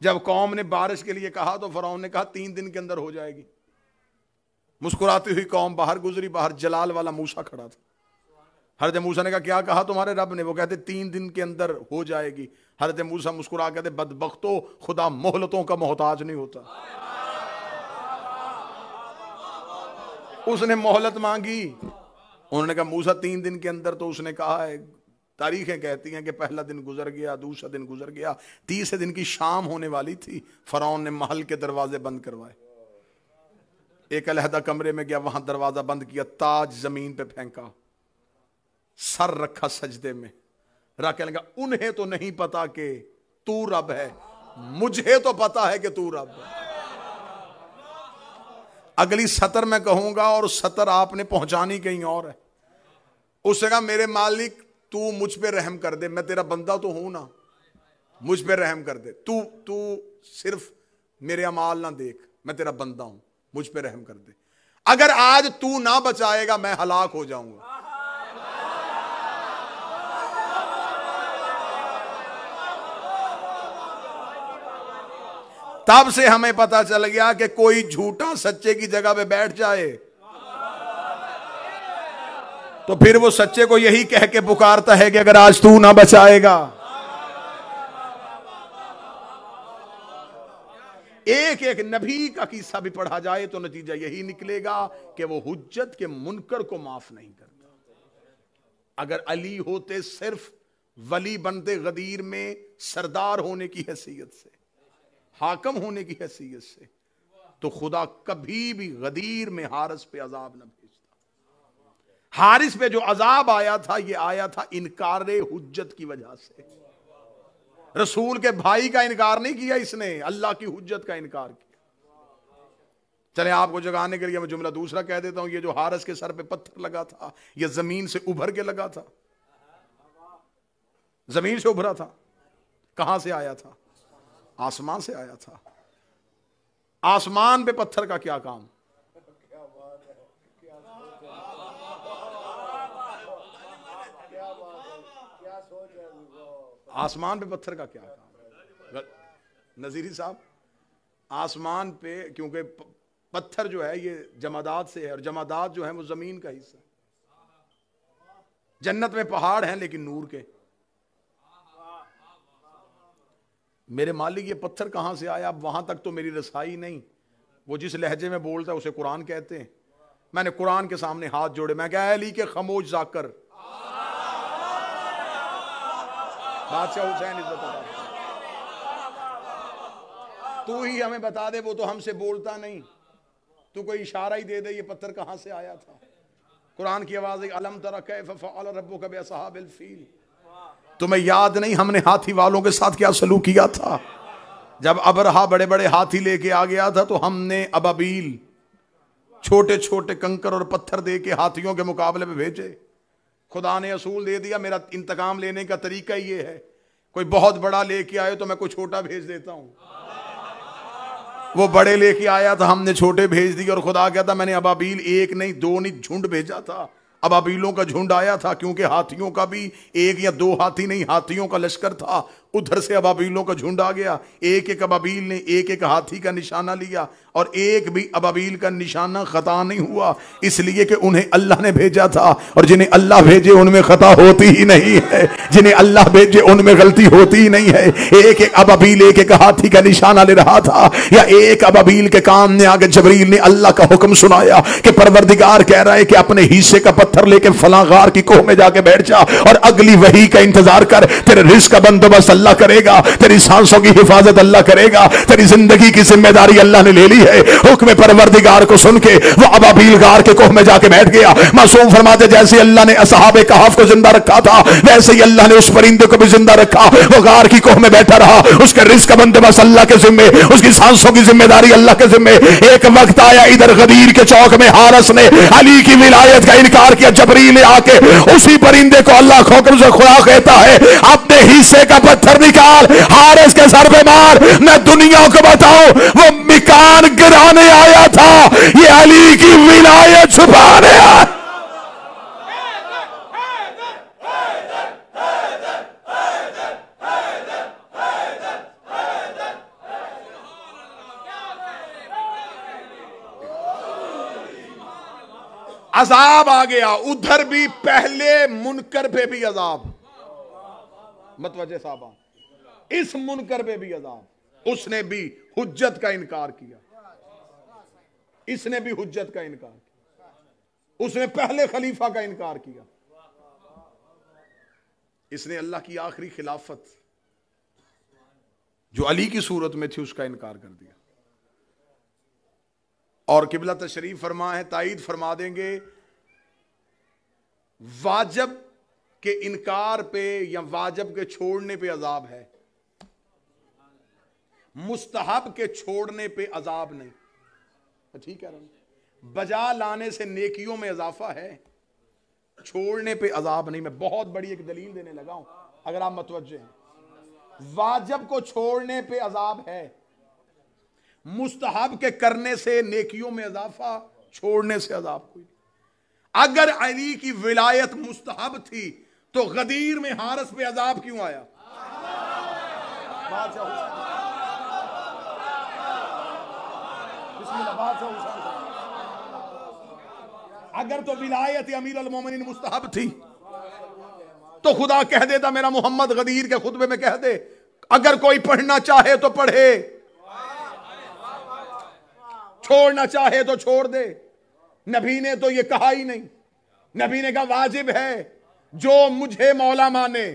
जब कौम ने बारिश के लिए कहा तो फरौन ने कहा 3 दिन के अंदर हो जाएगी। मुस्कुराती हुई कौम बाहर गुजरी, बाहर जलाल वाला मूसा खड़ा था। हरत मूसा ने कहा, क्या कहा तुम्हारे रब ने? वो कहते 3 दिन के अंदर हो जाएगी। हरत मूसा मुस्कुरा कहते, बदबख्तो, खुदा मोहलतों का मोहताज नहीं होता। उसने मोहलत मांगी, उन्होंने कहा मूसा 3 दिन के अंदर, तो उसने कहा है, तारीखें कहती हैं कि पहला दिन गुजर गया, दूसरा दिन गुजर गया, तीसरे दिन की शाम होने वाली थी। फरौन ने महल के दरवाजे बंद करवाए, एक अलहदा कमरे में गया, वहां दरवाजा बंद किया, ताज जमीन पे फेंका, सर रखा सजदे में, रख लगा, उन्हें तो नहीं पता कि तू रब है, मुझे तो पता है कि तू रब है। अगली सतर मैं कहूंगा और सतर आपने पहुंचानी कहीं और है। उसने कहा, मेरे मालिक तू मुझ पे रहम कर दे, मैं तेरा बंदा तो हूं ना, मुझ पे रहम कर दे, तू तू सिर्फ मेरे अमाल ना देख, मैं तेरा बंदा हूं, मुझ पे रहम कर दे। अगर आज तू ना बचाएगा मैं हलाक हो जाऊंगा। तब से हमें पता चल गया कि कोई झूठा सच्चे की जगह पे बैठ जाए तो फिर वो सच्चे को यही कह के पुकारता है कि अगर आज तू ना बचाएगा। एक एक नबी का किस्सा भी पढ़ा जाए तो नतीजा यही निकलेगा कि वो हुज्जत के मुनकर को माफ नहीं करता। अगर अली होते सिर्फ वली बनते गदीर में सरदार होने की हैसियत से, हाकम होने की हैसियत से, तो खुदा कभी भी गदीर में हारिस पे अजाब न भेजता। हारिस पे जो अजाब आया था ये आया था इनकार हुज्जत की वजह से। रसूल के भाई का इनकार नहीं किया इसने, अल्लाह की हुज्जत का इनकार किया। चले आपको जगाने के लिए मैं जुमला दूसरा कह देता हूं। ये जो हारिस के सर पे पत्थर लगा था ये जमीन से उभर के लगा था, जमीन से उभरा था। कहां से आया था? आसमान से आया था। आसमान पे पत्थर का क्या काम? आसमान पे पत्थर का क्या काम? नजीरी साहब, आसमान पे क्योंकि पत्थर जो है ये जमादात से है और जमादात जो है वो जमीन का हिस्सा। जन्नत में पहाड़ हैं लेकिन नूर के। मेरे मालिक ये पत्थर कहां से आया? अब वहां तक तो मेरी रसाई नहीं। वो जिस लहजे में बोलता है उसे कुरान कहते हैं। मैंने कुरान के सामने हाथ जोड़े, मैं क्या अली के खामोश जाकर बादशाह हुसैन इज्जत, तू ही हमें बता दे, वो तो हमसे बोलता नहीं, तू कोई इशारा ही दे दे ये पत्थर कहां से आया था। कुरान की आवाज, अलम तरा कैफ फअल रब्बुका बिअसहाबिल फील। तुम्हें याद नहीं हमने हाथी वालों के साथ क्या सलूक किया था? जब अबरहा बड़े बड़े हाथी लेके आ गया था तो हमने अबाबील छोटे छोटे कंकर और पत्थर दे के हाथियों के मुकाबले में भेजे। खुदा ने असूल दे दिया, मेरा इंतकाम लेने का तरीका ये है, कोई बहुत बड़ा लेके आए तो मैं कोई छोटा भेज देता हूं। वो बड़े लेके आया था, हमने छोटे भेज दिए। और खुदा कहता मैंने अबाबील एक नहीं दो नहीं झुंड भेजा था। अबाबीलों का झुंड आया था क्योंकि हाथियों का भी एक या दो हाथी नहीं, हाथियों का लश्कर था। उधर से अबाबीलों का झुंड आ गया। एक एक अबाबील ने एक एक हाथी का निशाना लिया और एक भी अबाबील का निशाना खता नहीं हुआ, इसलिए कि उन्हें अल्लाह ने भेजा था। और जिन्हें अल्लाह भेजे उनमें खता होती ही नहीं है, जिन्हें अल्लाह भेजे उनमें गलती होती ही नहीं है। एक एक अबाबील एक एक हाथी का निशाना ले रहा था, या एक अबाबील के कान में आगे जबरील ने अल्लाह का हुक्म सुनाया कि परवरदिगार कह रहा है कि अपने हिस्से का पत्थर लेके फलां गार की कोह में जाके बैठ जा और अगली वही का इंतजार कर। तेरे रिस्क का बंदोबस्त अल्लाह करेगा, तेरी सांसों की हिफाजत अल्लाह करेगा, तेरी जिंदगी की जिम्मेदारी अल्लाह ने ले ली है। हुक्म परवरदिगार को सुन के वो अबाबील गार के कोह में जाके बैठ गया। मासूम फरमाते जैसे अल्लाह ने असहाबे कहफ को जिंदा रखा था वैसे ही अल्लाह ने उस परिंदे को भी जिंदा रखा। वो गार की कोह में बैठा रहा, उसके रिस्क का बंदोबस्त अल्लाह के जिम्मे, उसकी सांसों की जिम्मेदारी अल्लाह के जिम्मे। एक वक्त आया इधर गदीर के चौक में हारिस ने अली की विलायत का इनकार किया। जबरील ने आके उसी परिंदे को अल्लाह के हुक्म से खुदा कहता है अपने हिस्से का पत्थर निकाल, हारिस के सर पे मार, मैं दुनिया को बताऊं वो मिकान गिराने आया था, ये अली की विलायत छुपाने आया। अजाब आ गया, उधर भी पहले मुनकर पे भी अजाब, मतवजे साहब, इस मुनकर पे भी अजाब। उसने भी हुज्जत का इनकार किया, इसने भी हुज्जत का इनकार किया, उसने पहले खलीफा का इनकार किया, इसने अल्लाह की आखिरी खिलाफत जो अली की सूरत में थी उसका इनकार कर दिया। और किबला तशरीफ फरमा है, ताईद फरमा देंगे, वाजब के इनकार पे या वाजब के छोड़ने पे अजाब है, मुस्तहब के छोड़ने पे अजाब नहीं। ठीक है, बजा लाने से नेकियों में इजाफा है, छोड़ने पे अजाब नहीं। मैं बहुत बड़ी एक दलील देने लगा हूं, अगर आप मतवज्जे हैं। वाजिब को छोड़ने पे अजाब है, मुस्तहब के करने से नेकियों में इजाफा, छोड़ने से अजाब कोई। अगर अली की विलायत मुस्तहब थी तो गदीर में हारिस पे अजाब क्यों आया? अगर तो विलायत अमीर अल मोमिनीन मुस्तहब थी तो खुदा कह देता, मेरा मोहम्मद गदीर के खुतबे में कह दे, अगर कोई पढ़ना चाहे तो पढ़े, छोड़ना चाहे तो छोड़ दे। नबी ने तो ये कहा ही नहीं। नबी ने कहा वाजिब है, जो मुझे मौला माने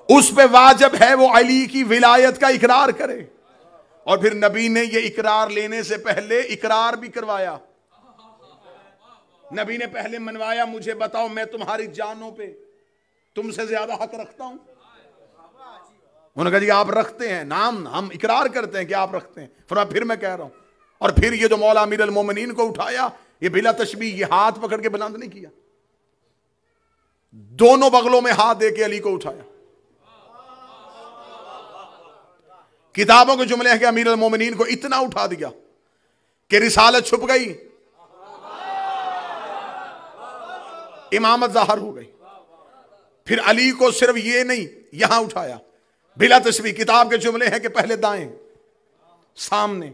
उस पे वाजिब है वो अली की विलायत का इकरार करे। और फिर नबी ने ये इकरार लेने से पहले इकरार भी करवाया। नबी ने पहले मनवाया, मुझे बताओ मैं तुम्हारी जानों पे तुमसे ज्यादा हक रखता हूं? उन्होंने कहा जी आप रखते हैं, नाम हम इकरार करते हैं कि आप रखते हैं। फिर मैं कह रहा हूं। और फिर ये जो मौला अमीर अल मोमिनीन को उठाया, ये बिला तशबीह, ये हाथ पकड़ के बुलंद नहीं किया, दोनों बगलों में हाथ दे के अली को उठाया। किताबों के जुमले हैं कि अमीर अल मोमिनीन को इतना उठा दिया कि रिसालत छुप गई, इमामत जाहिर हो गई। फिर अली को सिर्फ ये नहीं, यहां उठाया बिला तशबीह। किताब के जुमले हैं कि पहले दाएं, सामने,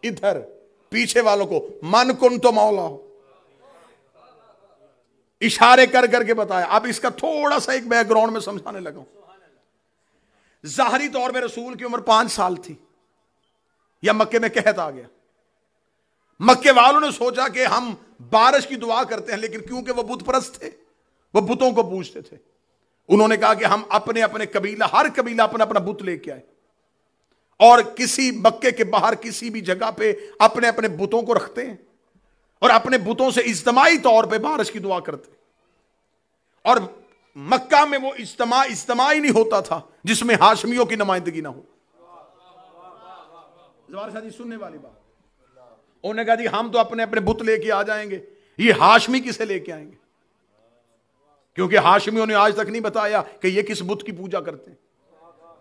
इधर, पीछे वालों को मन कुन तो मौला हो, इशारे कर करके बताया। अब इसका थोड़ा सा एक बैकग्राउंड में समझाने लगा। जाहरी तौर पे रसूल की उम्र 5 साल थी, या मक्के में कहत आ गया। मक्के वालों ने सोचा कि हम बारिश की दुआ करते हैं, लेकिन क्योंकि वो बुत परस्त थे, वो बुतों को पूजते थे, उन्होंने कहा कि हम अपने अपने कबीला, हर कबीला अपना अपना बुत लेके आए और किसी मक्के के बाहर किसी भी जगह पे अपने अपने बुतों को रखते हैं और अपने बुतों से इज्तिमाई तौर पे बारिश की दुआ करते हैं। और मक्का में वो इज्तिमा ही नहीं होता था जिसमें हाशमियों की नुमाइंदगी ना हो। जवार शाह जी सुनने वाली बात। उन्होंने कहा जी हम तो अपने अपने बुत लेके आ जाएंगे, ये हाशमी किसे लेके आएंगे? क्योंकि हाशमियों ने आज तक नहीं बताया कि ये किस बुत की पूजा करते हैं।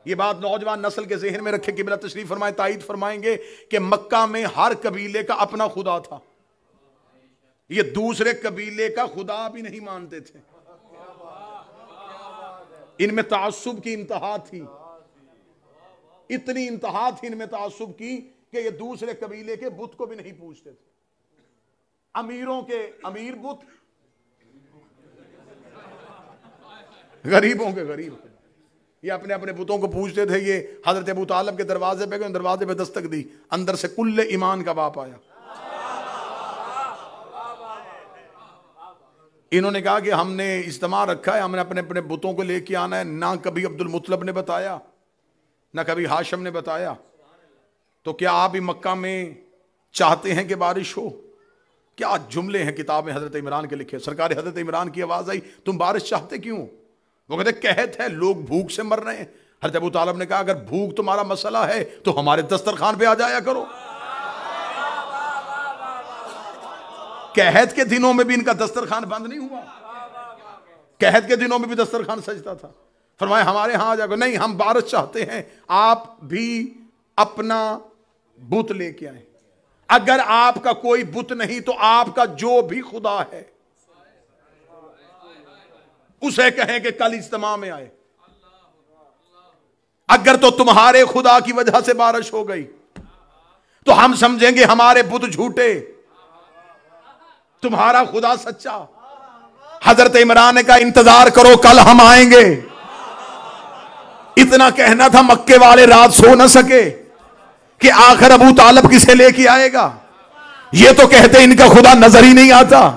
ये बात नौजवान नस्ल के ज़हन में रखे। किबला तशरीफ फरमाए, ताईद फरमाएंगे कि मक्का में हर कबीले का अपना खुदा था, ये दूसरे कबीले का खुदा भी नहीं मानते थे। इनमें तासुब की इंतहा थी, इतनी इंतहा थी इनमें तासुब की कि ये दूसरे कबीले के बुत को भी नहीं पूछते थे। अमीरों के अमीर बुत, गरीबों के गरीब, ये अपने अपने बुतों को पूछते थे। ये हजरत अबू तालिब के दरवाजे पे गए, दरवाजे पे दस्तक दी, अंदर से कुल्ले ईमान का बाप आया। इन्होंने कहा कि हमने इज्तिमा रखा है, हमने अपने अपने बुतों को लेके आना है। ना कभी अब्दुल मुत्तलब ने बताया, ना कभी हाशिम ने बताया। तो क्या आप ही मक्का में चाहते हैं कि बारिश हो? क्या जुमले हैं किताब में हजरत इमरान के लिखे। सरकार हजरत इमरान की आवाज आई, तुम बारिश चाहते क्यों? वो कहते कहत है लोग भूख से मर रहे हैं। हजरत अबू तालिब ने कहा अगर भूख तुम्हारा मसला है तो हमारे दस्तरखान पे आ जाया करो। कहत के दिनों में भी इनका दस्तरखान बंद नहीं हुआ, कहत के दिनों में भी दस्तरखान सजता था। फरमाया हमारे यहां आ जाओ। नहीं, हम बारिश चाहते हैं, आप भी अपना बुत लेके आए। अगर आपका कोई बुत नहीं तो आपका जो भी खुदा है उसे कहें कि कल इज्तिमा में आए। अगर तो तुम्हारे खुदा की वजह से बारिश हो गई तो हम समझेंगे हमारे बुत झूठे, तुम्हारा खुदा सच्चा। हजरत इमरान ने कहा इंतजार करो, कल हम आएंगे। इतना कहना था, मक्के वाले रात सो न सके कि आखिर अबू तालिब किसे लेके आएगा। ये तो कहते इनका खुदा नजर ही नहीं आता,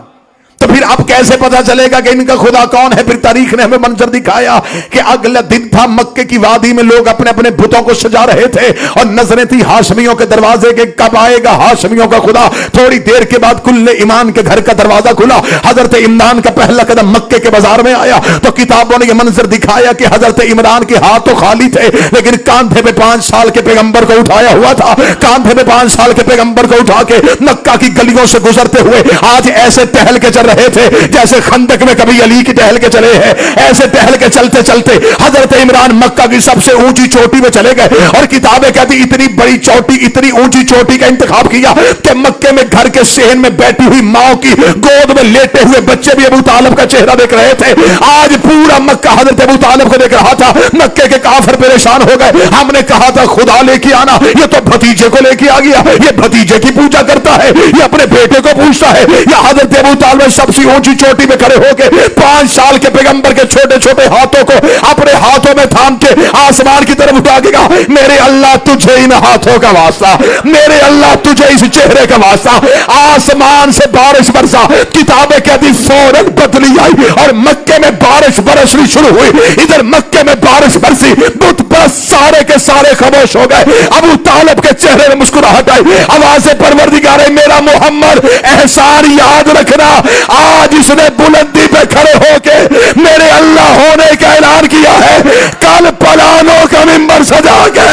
तो फिर अब कैसे पता चलेगा कि इनका खुदा कौन है? फिर तारीख ने हमें मंजर दिखाया कि अगला दिन था, मक्के की वादी में लोग अपने अपने बुतों को सजा रहे थे और नजरें थी हाशमियों के दरवाजे के, कब आएगा हाशमियों का खुदा। थोड़ी देर के बाद कुल्ले ईमान के घर का दरवाजा खुला, हजरत इमरान का पहला कदम मक्के के बाजार में आया तो किताबों ने यह मंजर दिखाया कि हजरत इमरान के हाथ तो खाली थे लेकिन कांधे पे 5 साल के पैगंबर को उठाया हुआ था। कांधे पे 5 साल के पैगंबर को उठा के मक्का की गलियों से गुजरते हुए आज ऐसे टहल के चल रहे थे, जैसे खंदक में कभी अली की टहल के चले हैं, ऐसे टहल के चलते चलते हजरत इमरान मक्का की सबसे ऊंची चोटी में चले गए। और किताबें कहती इतनी बड़ी चोटी, इतनी ऊंची चोटी का इंतखाब किया कि मक्के में घर के सेहन में बैठी हुई मां की गोद में लेटे हुए बच्चे भी अबू तालिब का चेहरा देख रहे थे। आज पूरा मक्का हजरत अबू तालिब को देख रहा था। मक्के के काफिर परेशान हो गए। हमने कहा था खुदा लेके आना, ये तो भतीजे को लेके आ गया, ये भतीजे की पूजा करता है, ये अपने बेटे को पूछता है। या हजरत अबू तालिब सबसे ऊंची चोटी में खड़े होकर 5 साल के पैगंबर के छोटे छोटे हाथों को अपने हाथों में थाम के आसमान की तरफ उठा के कहा, मेरे अल्लाह तुझे इन हाथों का वास्ता, मेरे अल्लाह तुझे इस चेहरे का वास्ता। आसमान से बारिश बरसा। किताबें कहती फौरन बदली आई और मक्के में बारिश बरसनी शुरू हुई। इधर मक्के में बारिश बरसी, बुत बरस सारे के सारे खामोश हो गए। अबू तालिब के चेहरे में मुस्कुराहट आई। आवाज़ परवरदिगार मेरा मोहम्मद एहसान याद रखना, आज इसने बुलंदी पे खड़े होके मेरे अल्लाह होने का ऐलान किया है। कल पलानों का मिंबर सजा के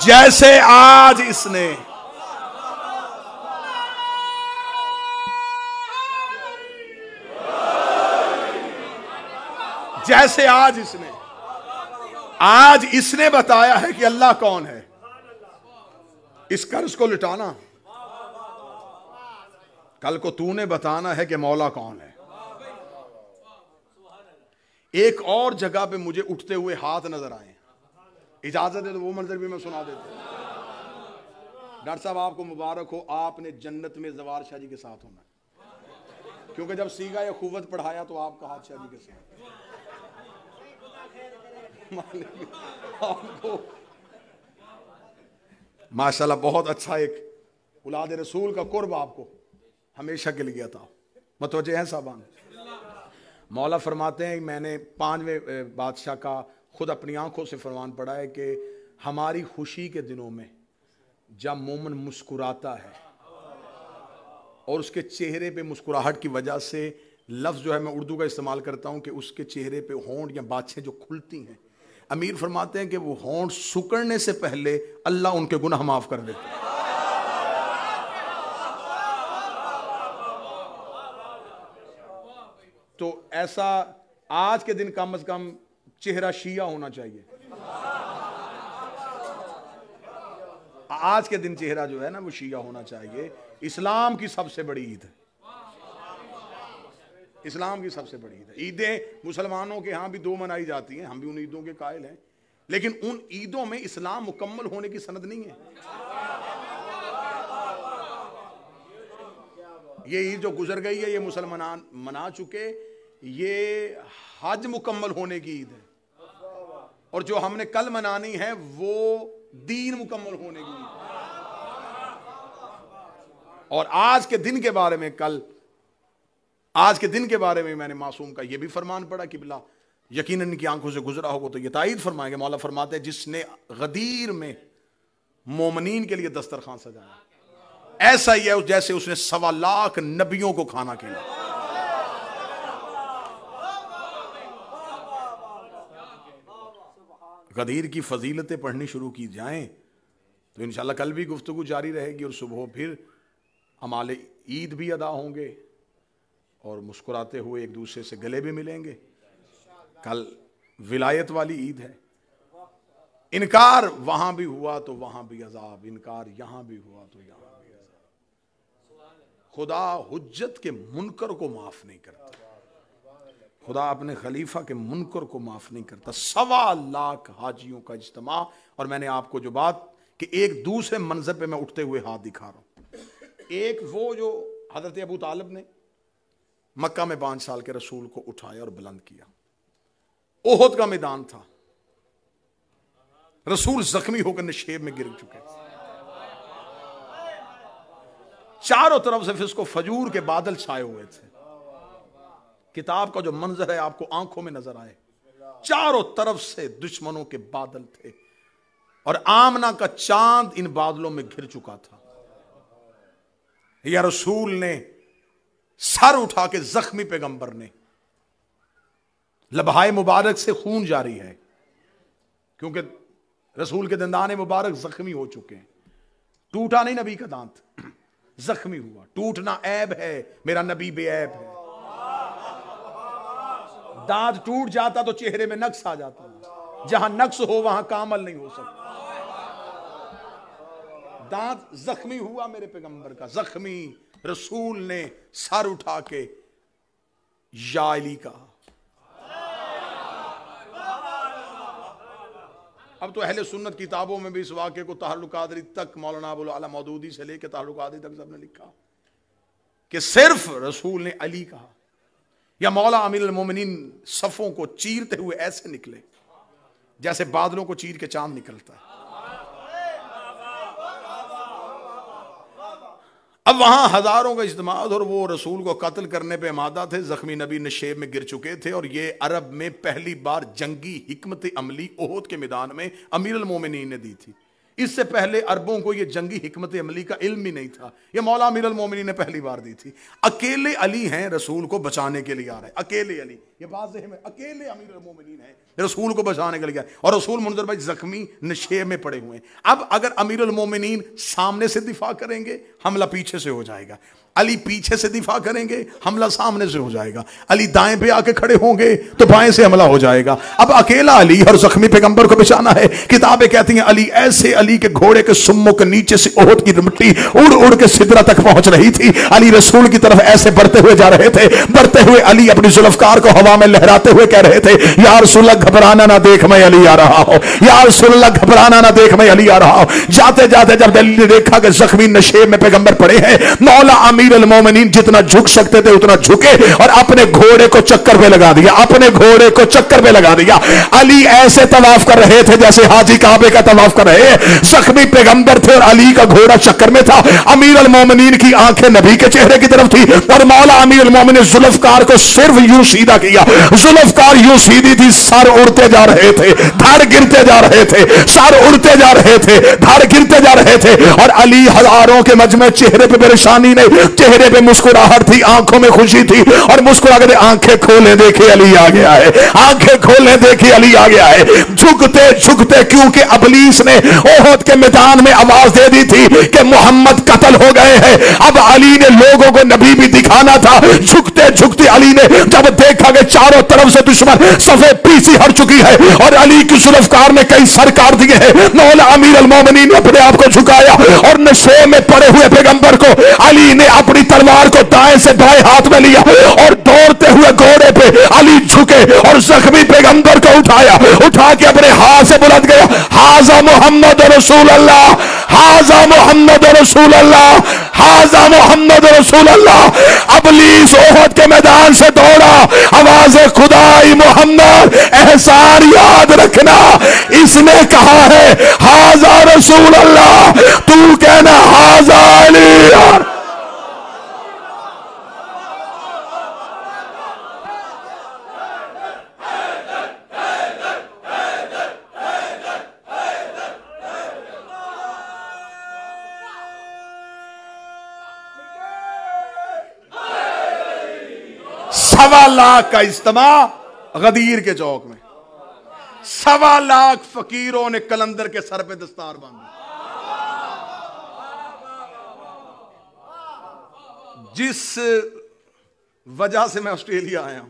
जैसे आज इसने आज इसने बताया है कि अल्लाह कौन है। इस कर्ज को लुटाना, कल को तूने बताना है कि मौला कौन है। एक और जगह पे मुझे उठते हुए हाथ नजर आए, इजाजत है तो वो मंजर भी मैं सुना देता हूं। डॉक्टर साहब आपको मुबारक हो, आपने जन्नत में जवार शाह जी के साथ होना, क्योंकि जब सीगा या खुवत पढ़ाया तो आपका हाथ शाह जी के साथ। आपको माशाल्लाह बहुत अच्छा एक औलाद रसूल का कुर्ब आपको हमेशा के लिए था। मतवज्जे हैं साहबान। मौला फरमाते हैं, मैंने 5वें बादशाह का खुद अपनी आंखों से फरमान पड़ा है कि हमारी खुशी के दिनों में जब मोमिन मुस्कुराता है और उसके चेहरे पे मुस्कुराहट की वजह से, लफ्ज़ जो है मैं उर्दू का इस्तेमाल करता हूँ कि उसके चेहरे पे होंठ या बाछें जो खुलती हैं, अमीर फरमाते हैं कि वो होंठ सुकड़ने से पहले अल्लाह उनके गुनाह माफ कर देता है। तो ऐसा आज के दिन कम से कम चेहरा शिया होना चाहिए। आज के दिन चेहरा जो है ना वो शिया होना चाहिए। इस्लाम की सबसे बड़ी ईद है, इस्लाम की सबसे बड़ी ईद है। ईदें मुसलमानों के यहाँ भी 2 मनाई जाती हैं, हम भी उन ईदों के कायल हैं, लेकिन उन ईदों में इस्लाम मुकम्मल होने की सनद नहीं है। ये ईद जो गुजर गई है ये मुसलमान मना चुके, ये हज मुकम्मल होने की ईद है, और जो हमने कल मनानी है वो दीन मुकम्मल होने की ईद है। और आज के दिन के बारे में, कल आज के दिन के बारे में मैंने मासूम का ये भी फरमान पड़ा कि बिला यकीनन इनकी आंखों से गुजरा होगा तो ये तायद फरमाएंगे। मौला फरमाते हैं जिसने गदीर में मोमिनीन के लिए दस्तरखान सजाया, ऐसा ही है जैसे उसने 1.25 लाख नबियों को खाना खिलाया। गदीर की फजीलतें पढ़नी शुरू की जाएं तो इंशाल्लाह कल भी गुफ्तगू जारी रहेगी और सुबह फिर अमाले ईद भी अदा होंगे और मुस्कुराते हुए एक दूसरे से गले भी मिलेंगे। कल विलायत वाली ईद है। इनकार वहां भी हुआ तो वहां भी अजाब, इनकार यहां भी हुआ तो यहां भी अजाब। खुदा हुज्जत के मुनकर को माफ नहीं करता, खुदा अपने खलीफा के मुनकर को माफ नहीं करता। 1.25 लाख हाजियों का इज्तिमा, और मैंने आपको जो बात कि एक दूसरे मंजर पे मैं उठते हुए हाथ दिखा रहा हूं। एक वो जो हजरत अबू तालिब ने मक्का में 5 साल के रसूल को उठाया और बुलंद किया। ओहद का मैदान था, रसूल जख्मी होकर नशेब में गिर चुके थे, चारों तरफ से फिस्को फजूर के बादल छाए हुए थे। किताब का जो मंजर है आपको आंखों में नजर आए, चारों तरफ से दुश्मनों के बादल थे और आमना का चांद इन बादलों में घिर चुका था। या रसूल ने सर उठा के जख्मी पैगंबर ने, लबहाए मुबारक से खून जारी है क्योंकि रसूल के दंदाने मुबारक जख्मी हो चुके हैं, टूटा नहीं नबी का दांत, जख्मी हुआ। टूटना ऐब है, मेरा नबी बेऐब है। दांत टूट जाता तो चेहरे में नक्स आ जाता, जहां नक्स हो वहां कामल नहीं हो सकता। दांत जख्मी हुआ मेरे पैगंबर का, जख्मी। रसूल ने सर उठा के या अली कहा। अब तो अहले सुन्नत किताबों में भी इस वाक़े को तारुल कादरी तक, मौलाना अबुल आला मौदूदी से लेकर तारुल कादरी तक सबने लिखा कि सिर्फ रसूल ने अली कहा, या मौला अमीरुल मोमिनीन सफ़ों को चीरते हुए ऐसे निकले जैसे बादलों को चीर के चांद निकलता है। अब वहां हजारों का इज्तिमा और वो रसूल को कत्ल करने पे आमादा थे। जख्मी नबी नशेब में गिर चुके थे और ये अरब में पहली बार जंगी हिकमत अमली ओहद के मैदान में अमीरुल मोमिनीन ने दी थी। इससे पहले अरबों को ये जंगी हिकमत अमली का इल्म ही नहीं था, ये मौला अमीरुल मोमिनीन ने पहली बार दी थी। अकेले अली हैं रसूल को बचाने के लिए आ रहे हैं, अकेले अली, ये बात ज़हन में, अकेले अमीरुल मोमिनीन है रसूल को बचाने के लिए, और रसूल मुनज़र भाई जख्मी नशेब में पड़े हुए हैं। अब अगर अमीरुल मोमिनीन सामने से दिफा करेंगे, हमला पीछे से हो जाएगा। अली पीछे से दिफा करेंगे, हमला सामने से हो जाएगा। अली दाएं पे आके खड़े होंगे तो बाएं से हमला हो जाएगा। अब अकेला अली और जख्मी पैगंबर को बचाना है। किताबें कहती हैं अली ऐसे, अली के घोड़े के सुम्मों के नीचे से ओहद की मिट्टी उड़ उड़ के सिदरा तक पहुंच रही थी। अली रसूल की तरफ ऐसे बढ़ते हुए जा रहे थे। बढ़ते हुए अली अपनी जुल्फकार को हवा में लहराते हुए कह रहे थे, या रसूलल्लाह घबराना ना, देख मैं अली आ रहा हूं। या रसूलल्लाह घबराना ना, देख मैं अली आ रहा हूं। जाते जाते जब अली ने देखा कि जख्मी नशेब में पैगंबर पड़े हैं, मौला अमीरुल मोमिनीन जितना झुक सकते थे उतना झुके और अपने घोड़े को चक्कर पे लगा दिया, अपने घोड़े को चक्कर पे लगा दिया। अली ऐसे तवाफ कर रहे थे जैसे हाजी काबे का तवाफ कर रहे हैं। जख्मी पैगंबर थे और अली का घोड़ा चक्कर में था। अमीरुल मोमिनीन की आंखें नबी के चेहरे की तरफ थी और मौला अमीरुल मोमिनीन जुल्फकार को सिर्फ यूं सीधा किया। जुल्फकार यूं सीधी थी, सर उड़ते जा रहे थे, धड़ गिरते जा रहे थे, सर उड़ते जा रहे थे, धड़ गिरते जा रहे थे। और अली हजारों के मजमे, चेहरे पे परेशानी नहीं, चेहरे पे मुस्कुराहट थी, आंखों में खुशी थी और मुस्कुरा के आंखें खोले देखे अली आ गया है, आंखें खोले देखे अली आ गया है। झुकते झुकते, क्योंकि इब्लीस ने ओहद के मैदान में आवाज दे दी थी कि मोहम्मद कत्ल हो गए हैं। अब अली ने लोगों को नबी भी दिखाना था। झुकते झुकते अली ने जब देखा कि चारों तरफ से दुश्मन सफे पीछे हट चुकी है और अली की जुल्फकार ने कई सर काट दिए हैं, मौला अमीरुल मोमिनीन ने अपने आप को झुकाया और नशे में पड़े हुए पैगंबर को अली ने अपनी तलवार को दाएं से बाएं हाथ में लिया और दौड़ते हुए घोड़े पे अली झुके और जख्मी पैगंबर को उठाया, उठा के अपने हाथ से बुलंद गया, हाजा मोहम्मद रसूल अल्लाह, हाजा मोहम्मद रसूल अल्लाह, हाजा मोहम्मद रसूल अल्लाह। इब्लीस ओहद के मैदान से दौड़ा, आवाज खुदाई मोहम्मद, एहसान याद रखना, इसने कहा है हाजा रसूल अल्लाह, तू कहना हाजा अली। सवा लाख का इज्तिमा गदीर के चौक में, 1.25 लाख फकीरों ने कलंदर के सर पे दस्तार बांधी। जिस वजह से मैं ऑस्ट्रेलिया आया हूं,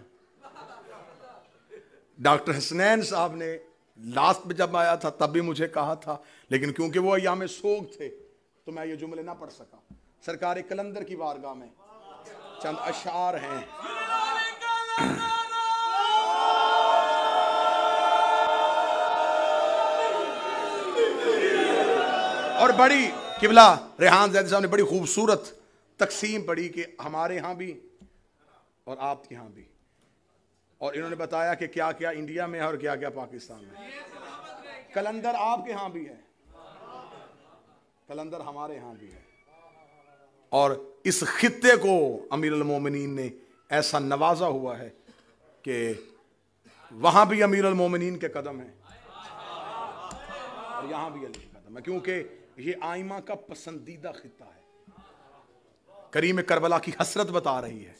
डॉक्टर हसनैन साहब ने लास्ट में जब आया था तब भी मुझे कहा था, लेकिन क्योंकि वो अय्याम सोग थे तो मैं ये जुमले ना पढ़ सका। सरकार कलंदर की बारगाह में चंद अशार हैं। और बड़ी किबला रेहान ज़ैदी साहब ने बड़ी खूबसूरत तकसीम पढ़ी कि हमारे यहाँ भी और आपके यहाँ भी, और इन्होंने बताया कि क्या क्या इंडिया में है और क्या क्या पाकिस्तान में। कलंदर आपके यहाँ भी है, कलंदर हमारे यहाँ भी है। और इस खित्ते को अमीरुल मोमिनीन ने ऐसा नवाजा हुआ है कि वहां भी अमीरुल मोमिनीन के कदम है और यहां भी अली के कदम है, क्योंकि ये आइमा का पसंदीदा खित्ता है। करीम करबला की हसरत बता रही है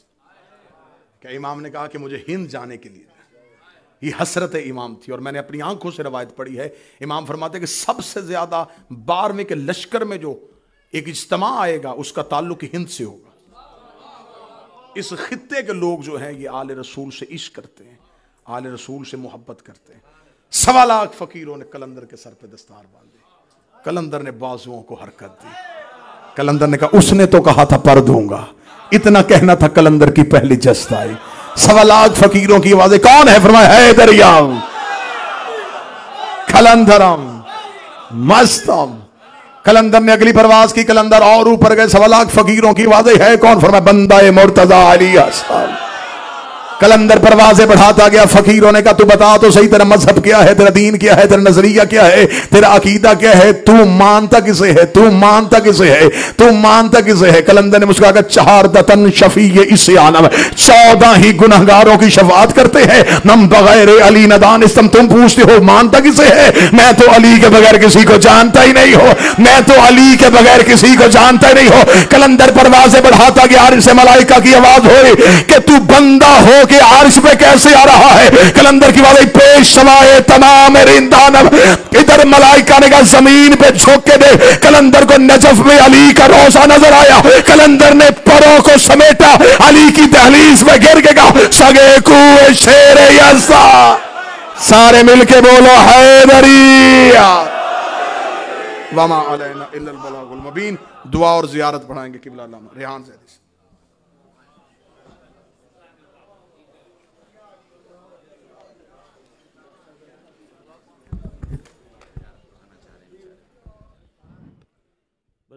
कि इमाम ने कहा कि मुझे हिंद जाने के लिए, ये हसरत इमाम थी और मैंने अपनी आंखों से रवायत पढ़ी है। इमाम फरमाते कि सबसे ज्यादा 12वें के लश्कर में जो एक इज्तिमा आएगा, उसका ताल्लुक हिंद से होगा। इस खित्ते के लोग जो हैं ये आले रसूल से इश्क करते हैं, आले रसूल से मोहब्बत करते हैं। 1.25 लाख फकीरों ने कलंदर के सर पे दस्तार बांधे, कलंदर ने बाजुओं को हरकत दी। कलंदर ने कहा उसने तो कहा था पर दूंगा, इतना कहना था कलंदर की पहली जस्त आई। 1.25 लाख फकीरों की आवाजें, कौन है? फरमाया है दरियाम कलंदरम मस्तम। कलंदर ने अगली परवाज की, कलंदर और ऊपर गए, 1.25 लाख फकीरों की आवाजें, है कौन? फरमाया बंदा मुर्तजा अली हसन। कलंदर परवाज़ें बढ़ाता गया। फकीरों ने कहा तू बता तो सही, तेरा मजहब क्या है, तेरा दीन क्या है, तेरा नजरिया क्या है, तेरा अकीदा क्या है, तू मानता किसे है, तू मानता किसे है, तू मानता किसे है? कलंदर ने मुस्कुरा कर 4 दतन शफी इसे आलम, 14 ही गुनहगारों की शफाअत करते हैं, नम बगैर अली नदान इस्तम। तुम पूछते हो मानता किसे है? मैं तो अली के बगैर किसी को जानता ही नहीं हो, मैं तो अली के बगैर किसी को जानता ही नहीं हो। कलंदर परवाज़ें बढ़ाता गया, आरिश से मलाइका की आवाज हुई कि तू बंदा हो कि आरिश पे कैसे आ रहा है? कलंदर की वाले पेश समाए तमाम रिंदानम। इधर मलाइका ने कहा जमीन पे झोंक के दे। कलंदर को नजफ में अली का रोजा नजर आया। कलंदर ने परों को समेटा, अली की दहलीज में गिर के कहा सगे कुए शेर यसा। सारे मिलके बोलो हैदरिया। वमा अलैना इल्लल बलागुल मुबीन। दुआ और जियारत पढ़ाएंगे किबला अल्लाह रेहान से।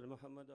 मोहम्मद